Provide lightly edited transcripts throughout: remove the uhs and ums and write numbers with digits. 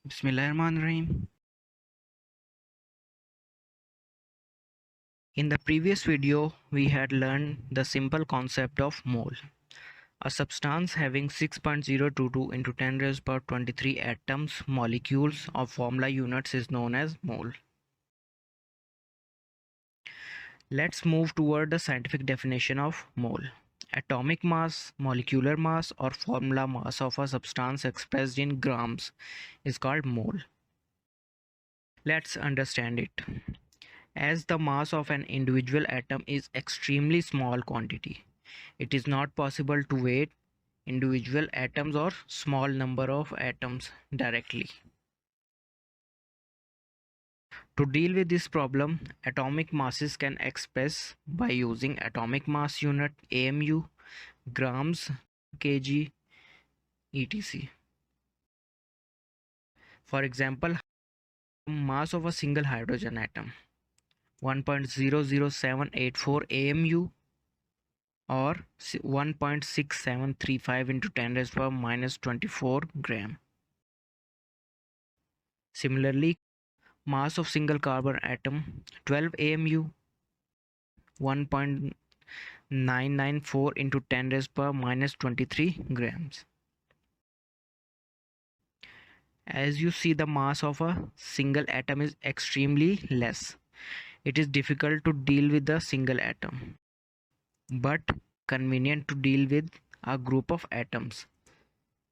Bismillahirrahmanirrahim. In the previous video, we had learned the simple concept of mole. A substance having 6.022 into 10 raised power 23 atoms, molecules or formula units is known as mole. Let's move toward the scientific definition of mole. Atomic mass, molecular mass or formula mass of a substance expressed in grams is called mole. Let's understand it. As the mass of an individual atom is extremely small quantity, it is not possible to weigh individual atoms or small number of atoms directly. To deal with this problem, atomic masses can express by using atomic mass unit AMU, grams, kg, etc. For example, mass of a single hydrogen atom 1.00784 AMU or 1.6735 into 10 raised power minus 24 gram. Similarly, mass of single carbon atom 12 AMU 1.994 into 10 raised power minus 23 grams. As you see, the mass of a single atom is extremely less. It is difficult to deal with a single atom, but convenient to deal with a group of atoms,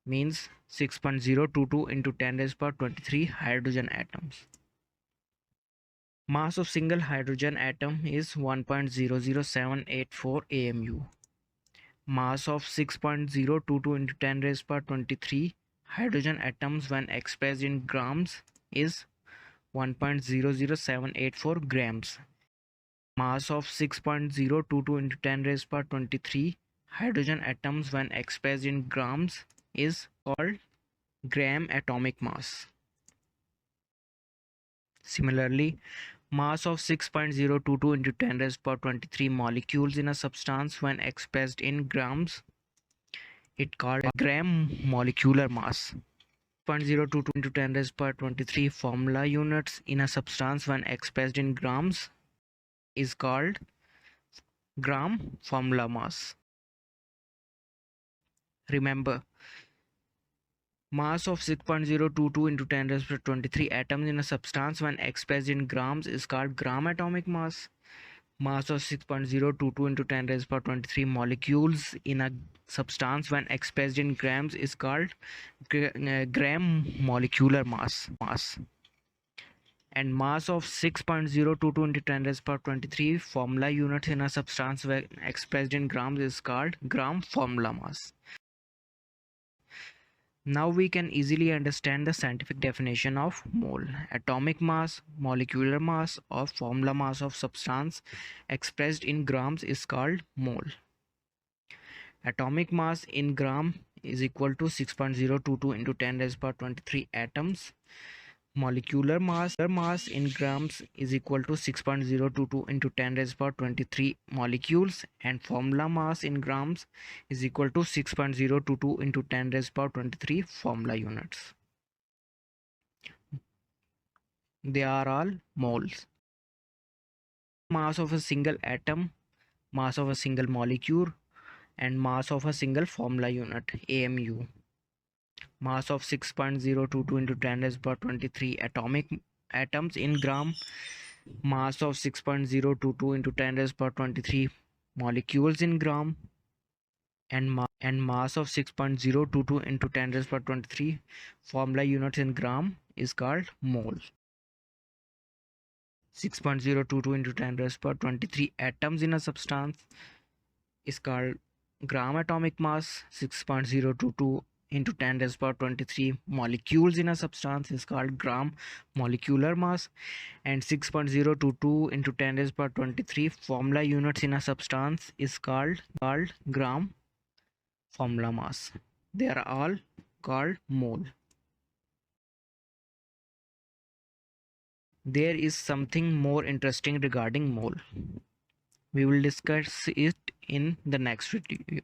means 6.022 into 10 raised power 23 hydrogen atoms. Mass of single hydrogen atom is 1.00784 AMU. Mass of 6.022 into 10 raised power 23 hydrogen atoms when expressed in grams is 1.00784 grams. Mass of 6.022 into 10 raised power 23 hydrogen atoms when expressed in grams is called gram atomic mass. Similarly, mass of 6.022 into 10 raised power 23 molecules in a substance when expressed in grams, it called gram molecular mass. 0.022 into 10 raised power 23 formula units in a substance when expressed in grams is called gram formula mass. Remember, mass of 6.022 into 10 raised to 23 atoms in a substance when expressed in grams is called gram atomic mass. Mass of 6.022 into 10 raised to 23 molecules in a substance when expressed in grams is called gram molecular mass. And mass of 6.022 into 10 raised to 23 formula units in a substance when expressed in grams is called gram formula mass. Now we can easily understand the scientific definition of mole. Atomic mass, molecular mass or formula mass of substance expressed in grams is called mole. Atomic mass in gram is equal to 6.022 into 10 raised to 23 atoms. Molecular mass in grams is equal to 6.022 into 10 raised to 23 molecules, and formula mass in grams is equal to 6.022 into 10 raised to 23 formula units. They are all moles. Mass of a single atom, mass of a single molecule, and mass of a single formula unit AMU. Mass of 6.022 into 10 raised to 23 atomic atoms in gram, mass of 6.022 into 10 raised to 23 molecules in gram, and mass of 6.022 into 10 raised to 23 formula units in gram is called mole. 6.022 into 10 raised to 23 atoms in a substance is called gram atomic mass. 6.022 into 10 raised to 23 molecules in a substance is called gram molecular mass, and 6.022 into 10 raised to 23 formula units in a substance is called gram formula mass. They are all called mole. There is something more interesting regarding mole. We will discuss it in the next video.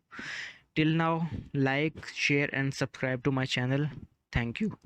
Till now, like, share and subscribe to my channel. Thank you.